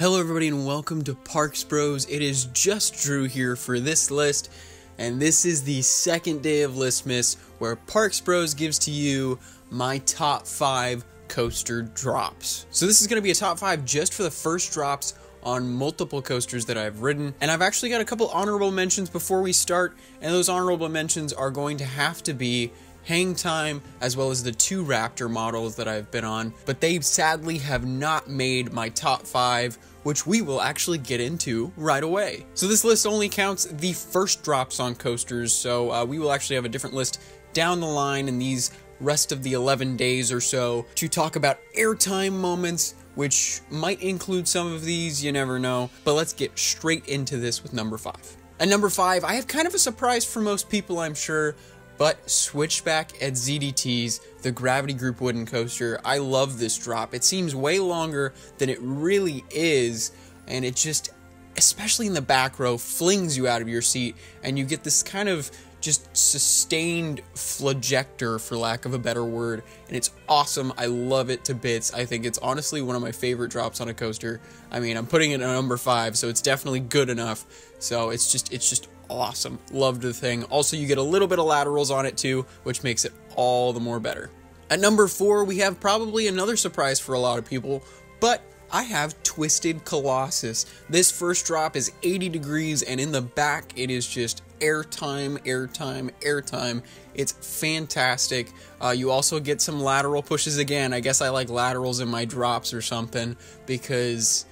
Hello everybody and welcome to Parks Bros. It is just Drew here for this list, and this is the second day of Listmas where Parks Bros gives to you my top 5 coaster drops. So this is going to be a top 5 just for the first drops on multiple coasters that I've ridden, and I've actually got a couple honorable mentions before we start, and those honorable mentions are going to have to be Hang Time, as well as the 2 Raptor models that I've been on, but they sadly have not made my top 5, which we will actually get into right away. So this list only counts the first drops on coasters, so we will actually have a different list down the line in these rest of the 11 days or so to talk about airtime moments, which might include some of these, you never know. But let's get straight into this with number 5. At number 5, I have kind of a surprise for most people, I'm sure, but Switchback at ZDT's, the Gravity Group wooden coaster. I love this drop. It seems way longer than it really is, and it just, especially in the back row, flings you out of your seat, and you get this kind of just sustained flagector, for lack of a better word, and it's awesome. I love it to bits. I think it's honestly one of my favorite drops on a coaster. I mean, I'm putting it at number 5, so it's definitely good enough. So it's just awesome. Loved the thing. Also, you get a little bit of laterals on it too, which makes it all the more better. At number 4, we have probably another surprise for a lot of people, but I have Twisted Colossus. This first drop is 80 degrees, and in the back, it is just airtime, airtime, airtime. It's fantastic. You also get some lateral pushes again. I guess I like laterals in my drops or something, because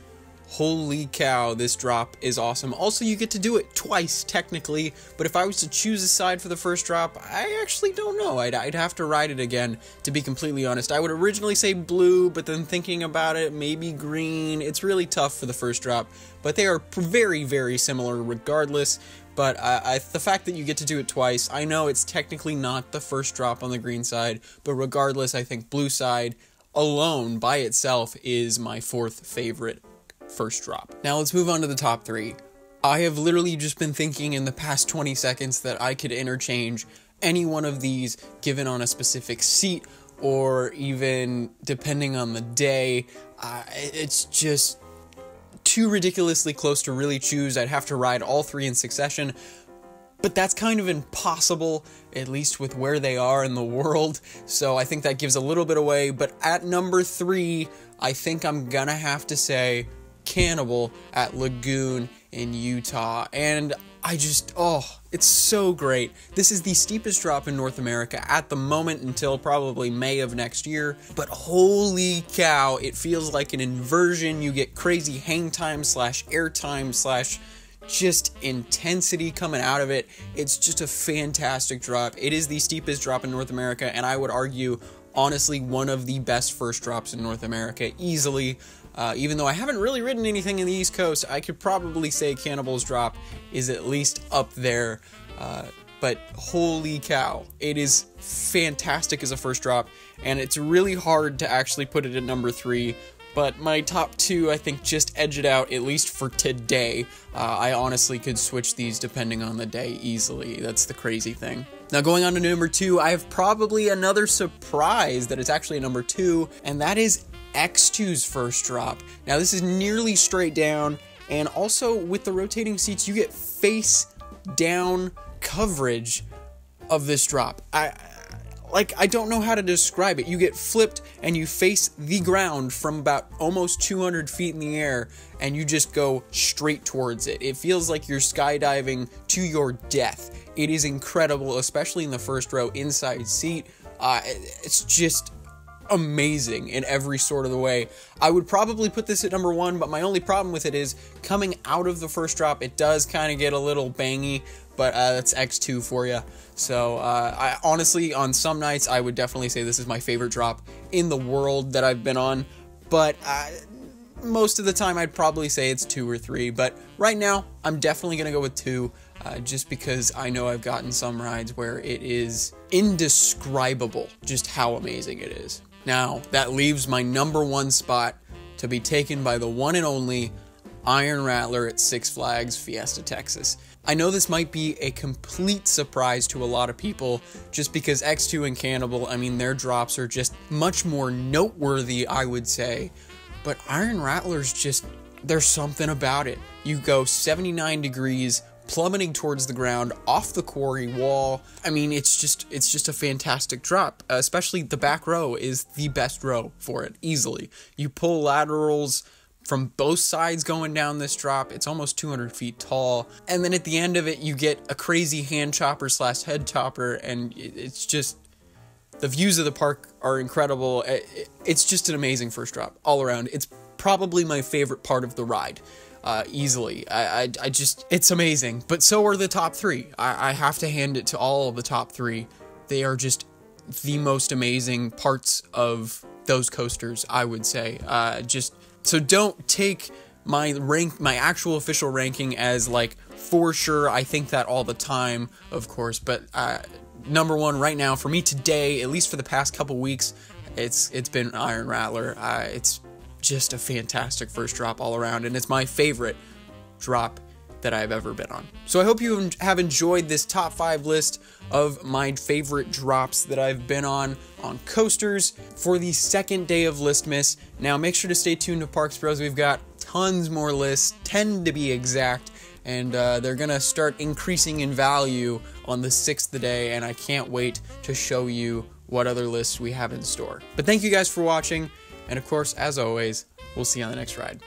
holy cow, this drop is awesome. Also, you get to do it twice, technically, but if I was to choose a side for the first drop, I actually don't know. I'd have to ride it again, to be completely honest. I would originally say blue, but then thinking about it, maybe green. It's really tough for the first drop, but they are very, very similar regardless. But the fact that you get to do it twice, I know it's technically not the first drop on the green side, but regardless, I think blue side alone, by itself, is my 4th favorite first drop. Now let's move on to the top 3. I have literally just been thinking in the past 20 seconds that I could interchange any one of these given on a specific seat, or even depending on the day. It's just too ridiculously close to really choose. I'd have to ride all 3 in succession, but that's kind of impossible, at least with where they are in the world, so I think that gives a little bit away. But at number 3, I think I'm gonna have to say Cannibal at Lagoon in Utah, and I just, it's so great. This is the steepest drop in North America at the moment until probably May of next year, but holy cow, it feels like an inversion. You get crazy hang time slash air time slash just intensity coming out of it. It's just a fantastic drop. It is the steepest drop in North America, and I would argue, honestly, one of the best first drops in North America, easily. Even though I haven't really ridden anything in the East Coast, I could probably say Cannibal's drop is at least up there. But holy cow, it is fantastic as a first drop, and it's really hard to actually put it at number 3. But my top 2, I think, just edge it out, at least for today. I honestly could switch these depending on the day easily. That's the crazy thing. Now, going on to number 2, I have probably another surprise that it's actually a number 2, and that is X2's first drop. Now, this is nearly straight down, and also with the rotating seats, you get face down coverage of this drop. I don't know how to describe it. You get flipped and you face the ground from about almost 200 feet in the air, and you just go straight towards it. It feels like you're skydiving to your death. It is incredible, especially in the first row inside seat. It's just amazing in every sort of the way. I would probably put this at number 1, but my only problem with it is coming out of the first drop, it does kind of get a little bangy, but that's X2 for you. So I honestly, on some nights, I would definitely say this is my favorite drop in the world that I've been on, but most of the time I'd probably say it's 2 or 3, but right now I'm definitely going to go with 2, just because I know I've gotten some rides where it is indescribable just how amazing it is. Now, that leaves my number 1 spot to be taken by the one and only Iron Rattler at Six Flags Fiesta, Texas. I know this might be a complete surprise to a lot of people, just because X2 and Cannibal, I mean, their drops are just much more noteworthy, I would say, but Iron Rattler's just there's something about it. You go 79 degrees, plummeting towards the ground off the quarry wall. I mean, it's just a fantastic drop. Especially the back row is the best row for it, easily. You pull laterals from both sides going down this drop. It's almost 200 feet tall. And then at the end of it, you get a crazy hand chopper / head chopper, and it's just, the views of the park are incredible. It's just an amazing first drop all around. It's probably my favorite part of the ride. Easily. I just, it's amazing. But so are the top three. I have to hand it to all of the top three. They are just the most amazing parts of those coasters, I would say. So don't take my actual official ranking as like for sure. I think that all the time, of course, but number one right now for me today, at least for the past couple weeks, it's been Iron Rattler. It's just a fantastic first drop all around, and it's my favorite drop that I've ever been on. So I hope you have enjoyed this top 5 list of my favorite drops that I've been on coasters for the second day of Listmas. Now make sure to stay tuned to Parks Bros. We've got tons more lists, 10 to be exact, and they're gonna start increasing in value on the 6th day, and I can't wait to show you what other lists we have in store. But thank you guys for watching, and of course, as always, we'll see you on the next ride.